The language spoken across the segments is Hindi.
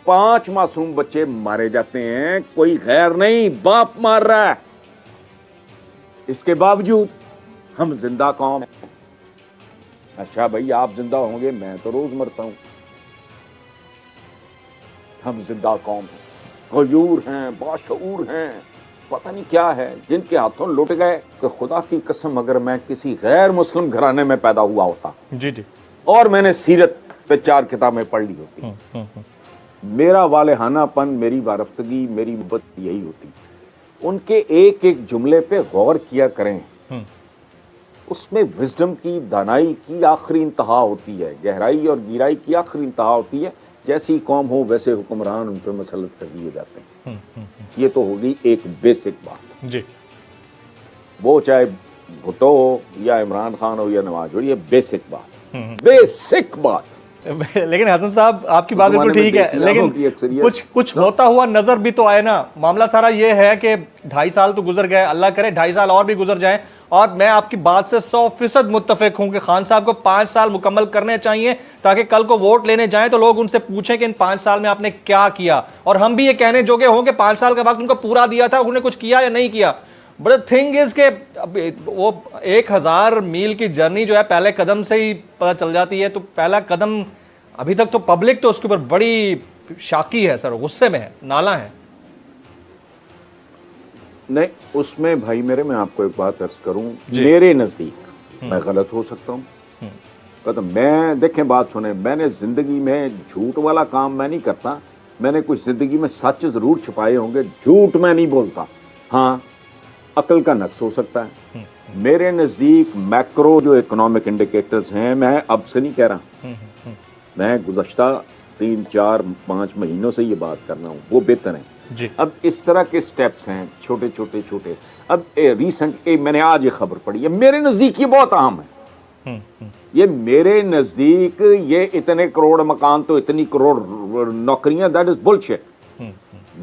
5 मासूम बच्चे मारे जाते हैं, कोई गैर नहीं, बाप मार रहा है। इसके बावजूद हम जिंदा कौम हैं। अच्छा भाई, आप जिंदा होंगे, मैं तो रोज मरता हूं। हम जिंदा कौम हैं, गयूर हैं, बाशऊर हैं, पता नहीं क्या है, जिनके हाथों लुट गए। कि खुदा की कसम, अगर मैं किसी गैर मुस्लिम घराने में पैदा हुआ होता जी जी, और मैंने सीरत पे 4 किताबें पढ़ ली होती, मेरा वालेहानापन, मेरी वारफ्तगी, मेरी मोहब्बत यही होती। उनके एक एक जुमले पे गौर किया करें, उसमें विजडम की, दानाई की आखिरी इंतहा होती है, गहराई और गिराई की आखिरी इंतहा होती है। जैसी कौम हो वैसे हुक्मरान उन पर मसलत कर दिए जाते हैं। ये तो होगी एक बेसिक बात जी। वो चाहे भुट्टो हो या इमरान खान हो या नवाज हो, ये बेसिक बात, बेसिक बात। लेकिन हसन साहब, आपकी बात बिल्कुल ठीक है, लेकिन कुछ होता हुआ नजर भी तो आए ना। मामला सारा ये है कि 2.5 साल तो गुजर गए, अल्लाह करे 2.5 साल और भी गुजर जाएं। और मैं आपकी बात से 100% मुत्तफिक हूं कि खान साहब को 5 साल मुकम्मल करने चाहिए, ताकि कल को वोट लेने जाएं तो लोग उनसे पूछें कि इन 5 साल में आपने क्या किया, और हम भी ये कहने जोगे हों कि 5 साल का वक्त उनको पूरा दिया था, उन्होंने कुछ किया या नहीं किया। बट थिंग इज के वो 1000 मील की जर्नी जो है पहले कदम से ही पता चल जाती है। तो पहला कदम अभी तक तो पब्लिक तो उसके ऊपर बड़ी शाकी है सर, गुस्से में है, नाला है। नहीं, उसमें भाई मेरे, मैं आपको एक बात अर्ज करूं, मेरे नजदीक मैं गलत हो सकता हूं। तो मैं, देखें बात सुने, मैंने जिंदगी में झूठ वाला काम मैं नहीं करता। मैंने कुछ जिंदगी में सच जरूर छुपाए होंगे, झूठ मैं नहीं बोलता। हाँ, अकल का नक्स हो सकता है। मेरे नजदीक मैक्रो जो इकोनॉमिक इंडिकेटर्स हैं, मैं अब से नहीं कह रहा, मैं गुज़श्ता 3, 4, 5 महीनों से ये बात कर रहा हूँ, वो बेहतर है जी। अब इस तरह के स्टेप्स हैं, छोटे छोटे छोटे। अब रिसेंट मैंने आज ये खबर पढ़ी है, मेरे नजदीक ये बहुत अहम है। ये मेरे नजदीक, ये इतने करोड़ मकान तो इतनी करोड़ नौकरियां, दैट इज बुलशिट।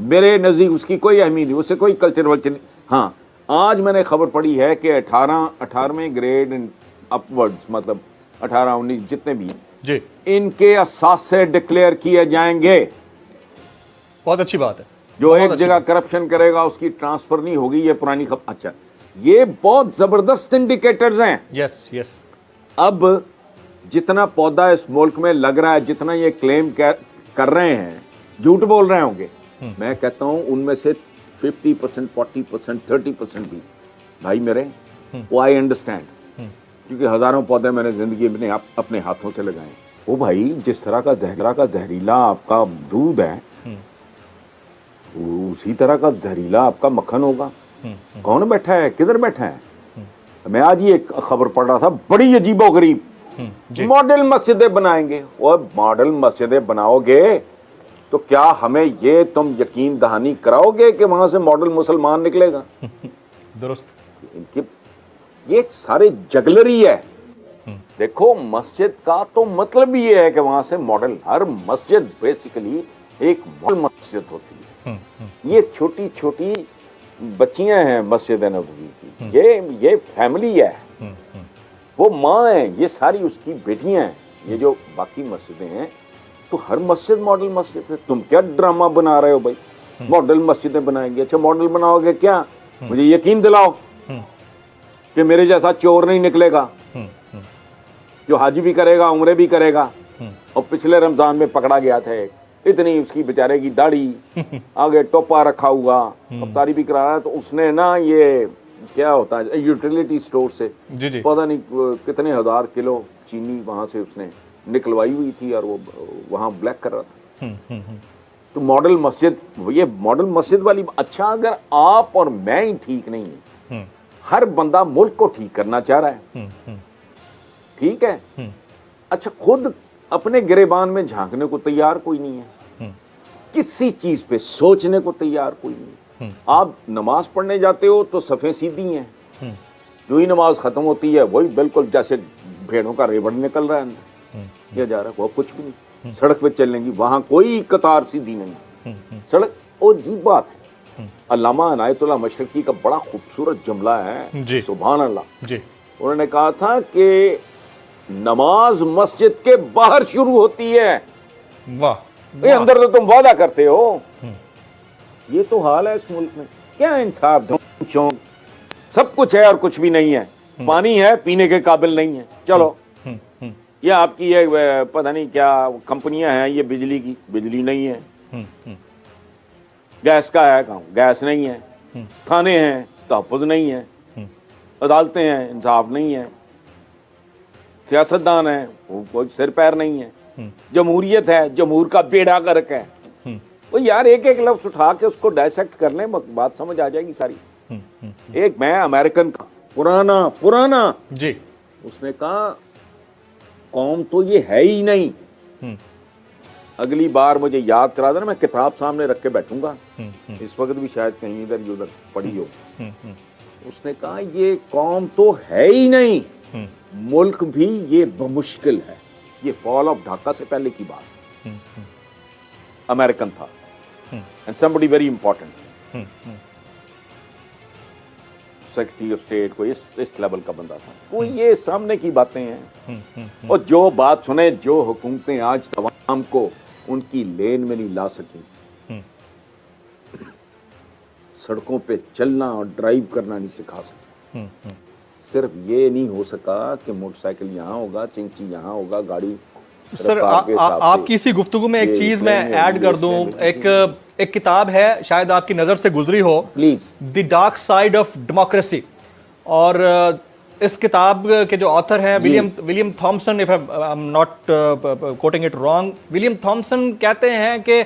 मेरे नजदीक उसकी कोई अहमियत नहीं, उससे कोई कल्चर वल्चर नहीं। हाँ, आज मैंने खबर पढ़ी है कि 18वें ग्रेड अपवर्ड्स, मतलब 18, 19 जितने भी जी, इनके असासे डिक्लेयर किए जाएंगे। बहुत अच्छी बात है। जो एक जगह करप्शन करेगा उसकी ट्रांसफर नहीं होगी, ये पुरानी खबर। अच्छा, ये बहुत जबरदस्त इंडिकेटर्स हैं। Yes yes. अब जितना पौधा इस मुल्क में लग रहा है, जितना ये क्लेम कर रहे हैं, झूठ बोल रहे होंगे। मैं कहता हूं उनमें से 50%, 40%, 30% भी भाई मेरे, वो आई अंडरस्टैंड, क्योंकि हजारों पौधे मैंने जिंदगी में अपने हाथों से लगाए। वो भाई, जिस तरह का जहरीला आपका दूध है, उसी तरह का जहरीला आपका मक्खन होगा। कौन बैठा है, किधर बैठा है? मैं आज ही एक खबर पढ़ रहा था, बड़ी अजीबोगरीब, मॉडल मस्जिदें बनाएंगे। और मॉडल मस्जिदें बनाओगे तो क्या हमें ये तुम यकीन दहानी कराओगे कि वहां से मॉडल मुसलमान निकलेगा? दुरुस्त। इनकी ये सारे जगलरी है। देखो, मस्जिद का तो मतलब ये है कि वहां से मॉडल, हर मस्जिद बेसिकली एक मॉडल मस्जिद होती है। ये छोटी छोटी बच्चियां हैं मस्जिद नबवी की, ये फैमिली है, वो माँ है, ये सारी उसकी बेटियां हैं। ये जो बाकी मस्जिदें हैं, तो हर मस्जिद मॉडल मस्जिद है। तुम क्या ड्रामा बना रहे हो भाई, मॉडल मस्जिदें बनाएंगे? अच्छा, मॉडल बनाओगे क्या? मुझे यकीन दिलाओ कि मेरे जैसा चोर नहीं निकलेगा, जो हाजी भी करेगा, उम्रे भी करेगा। और पिछले रमजान में पकड़ा गया था, इतनी उसकी बेचारे की दाढ़ी, आगे टोपा रखा हुआ, अफ्तारी भी करा रहा है। तो उसने ना, ये क्या होता है, यूटिलिटी स्टोर से जी। पता नहीं कितने 1000 किलो चीनी वहां से उसने निकलवाई हुई थी, और वो वहां ब्लैक कर रहा था। तो मॉडल मस्जिद, ये मॉडल मस्जिद वाली। अच्छा, अगर आप और मैं ही ठीक नहीं है, हर बंदा मुल्क को ठीक करना चाह रहा है, ठीक है। अच्छा, खुद अपने गिरेबान में झांकने को तैयार कोई नहीं है, किसी चीज पे सोचने को तैयार कोई नहीं। आप नमाज पढ़ने जाते हो तो सफ़ें सीधी हैं, जो ही नमाज खत्म होती है वही बिल्कुल जैसे भेड़ों का रेवड़ निकल रहा है अंदर, ये जा रहा है, वो कुछ भी नहीं। सड़क पे चलेंगी, वहां कोई कतार सीधी नहीं, सड़क। और जी बात है, अल्लामा अनायतुल्लाह मशरकी का बड़ा खूबसूरत जुमला है, सुभान अल्लाह जी। उन्होंने कहा था कि नमाज मस्जिद के बाहर शुरू होती है। वाह ये अंदर तो तुम वादा करते हो। ये तो हाल है इस मुल्क में। क्या इंसाफ, धूम शौक, सब कुछ है और कुछ भी नहीं है। पानी है, पीने के काबिल नहीं है। चलो, ये आपकी ये पता नहीं क्या कंपनियां हैं, ये बिजली की, बिजली नहीं है। गैस का है काम, गैस नहीं है। थाने हैं, तहफ़्फ़ुज़ नहीं है। अदालतें हैं, इंसाफ नहीं है। सियासतदान है, वो कोई सिर पैर नहीं है। जमहूरियत है, जमहूर का बेड़ा गर्क है। वो यार एक एक लफ्ज उठा के उसको डायसेक्ट कर लें, बात समझ आ जाएगी सारी। एक मैं अमेरिकन का पुराना जी, उसने कहा कौम तो ये है ही नहीं। अगली बार मुझे याद करा देना, मैं किताब सामने रख के बैठूंगा। इस वक्त भी शायद कहीं इधर उधर पड़ी हो। उसने कहा ये कौम तो है ही नहीं, मुल्क भी ये बमुश्किल है। ये फॉल ऑफ ढाका से पहले की बात। अमेरिकन था and somebody very important, secretary of state को इस लेवल का बंदा था। तो ये सामने की बातें हैं। और जो बात सुने, जो हुकूमतें आज तमाम को उनकी लेन में नहीं ला सकी, सड़कों पे चलना और ड्राइव करना नहीं सिखा सकी। सिर्फ ये नहीं हो सका कि मोटरसाइकिल यहाँ होगा, चिंची यहाँ होगा, गाड़ी। सर आपकी इसी गुफ्तगू में एक चीज मैं ऐड कर दूं। एक किताब है, शायद आपकी नजर से गुजरी हो, please, the dark side of democracy. और इस किताब के जो ऑथर हैं William Thomson, if I am not quoting it wrong, William Thomson कहते हैं कि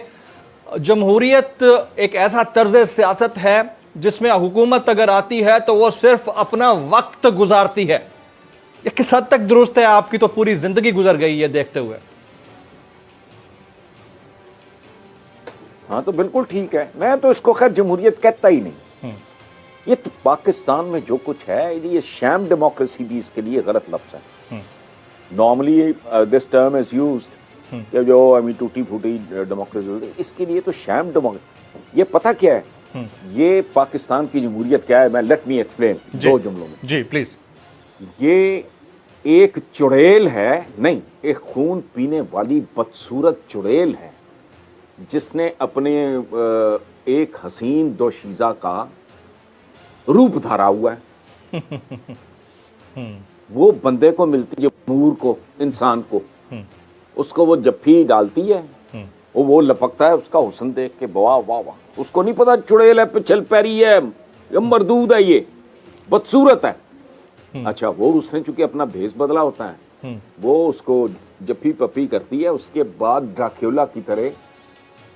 जमहूरियत एक ऐसा तर्ज सियासत है जिसमें हुकूमत अगर आती है तो वो सिर्फ अपना वक्त गुजारती है। ये किस हद तक दुरुस्त है? आपकी तो पूरी जिंदगी गुजर गई है देखते हुए। हाँ, तो बिल्कुल ठीक है। मैं तो इसको खैर जमहूरियत कहता ही नहीं। ये तो पाकिस्तान में जो कुछ है, ये शैम डेमोक्रेसी भी इसके लिए गलत लफ्ज है। Normally this term is used, जो आई मीन टूटी फूटी डेमोक्रेसी, इसके लिए तो शैम डेमोक्रेसी। ये पता क्या है, ये पाकिस्तान की जमहूरियत क्या है, मैं लेट मी एक्सप्लेन 2 जुमलों में। जी प्लीज। ये एक चुड़ैल है, नहीं, एक खून पीने वाली बदसूरत चुड़ैल है जिसने अपने एक हसीन दोशीज़ा का रूप धारा हुआ है। वो बंदे को मिलती, जमहूर को, इंसान को, उसको वो जफ्फी डालती है, वो लपकता है उसका हुस्न देख के, वाह वाह वाह। उसको नहीं पता चुड़ैल है, पिछल पैरी है, ये मरदूद है, ये बदसूरत है। अच्छा, वो उसने चूंकि अपना भेष बदला होता है, वो उसको जफ्फी पप्पी करती है। उसके बाद ड्राक्युला की तरह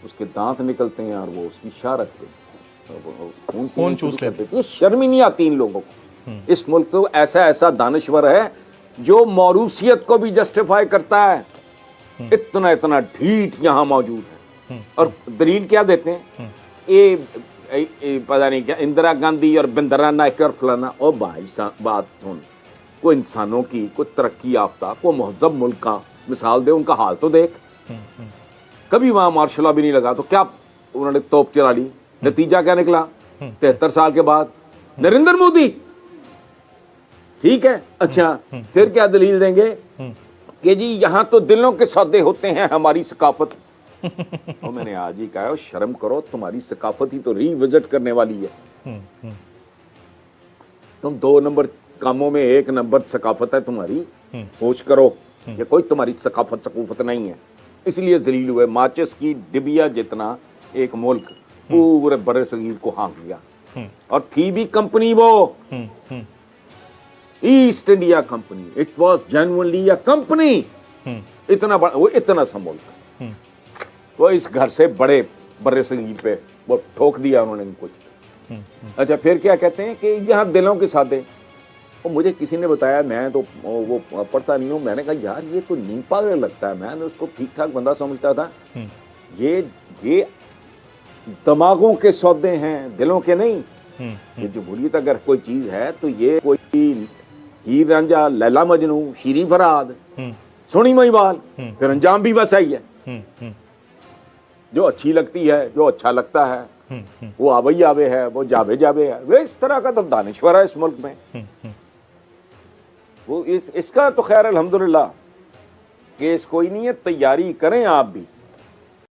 उसके दांत निकलते हैं और वो उसकी शारत पे खून चूस लेते। ये शर्म ही नहीं आती इन लोगों को। इस मुल्क को ऐसा दानश्वर है जो मौरूसियत को भी जस्टिफाई करता है। इतना इतना ढीठ यहाँ मौजूद है। और दलील क्या देते हैं, ये पता नहीं क्या इंदिरा गांधी और बिंदरा नायक और फलाना। और भाई बात सुन, कोई इंसानों की, कोई तरक्की याफ्ता, कोई महजब मुल्क का मिसाल दे, उनका हाल तो देख। कभी वहां मार्शल लॉ भी नहीं लगा तो क्या उन्होंने तोप चला ली, नतीजा क्या निकला? 73 साल के बाद नरेंद्र मोदी। ठीक है, अच्छा फिर क्या दलील देंगे कि जी यहां तो दिलों के सौदे होते हैं, हमारी सकाफत। तो मैंने आज ही कहा, शर्म करो, तुम्हारी सकाफत ही तो रीविजिट करने वाली है। तुम 2 नंबर कामों में 1 नंबर सकाफत है तुम्हारी, होश करो। ये कोई तुम्हारी सकाफत सकूफत नहीं है, इसलिए जलील हुए। माचिस की डिबिया जितना एक मुल्क पूरे बड़े सगीर को हाँक गया। और थी भी कंपनी वो east India company, it was genuinely a company. इतना बड़ा, वो इतना सा मुल्क, तो इस घर से बड़े सगीर पे वो ठोक दिया उन्होंने कुछ। अच्छा, फिर क्या कहते हैं कि यहाँ दिलों के सादे। और मुझे किसी ने बताया, मैं तो वो पढ़ता नहीं हूँ, मैंने कहा यार ये तो नीम पागल लगता है। मैंने उसको ठीक ठाक बंदा समझता था। ये दिमागों के सौदे हैं, दिलों के नहीं। ये जमहूरियत अगर कोई चीज है तो ये कोई हीर रांझा, लैला मजनू, शीरी फराद, सोनी महिवाल, फिर अंजाम भी बस आई है। जो अच्छी लगती है, जो अच्छा लगता है, वो आवे ही आवे है, वो जावे जावे है। वे इस तरह का तो दानिश्वर है इस मुल्क में। वो इसका तो खैर अल्हम्दुलिल्लाह केस कोई नहीं है, तैयारी करें आप भी।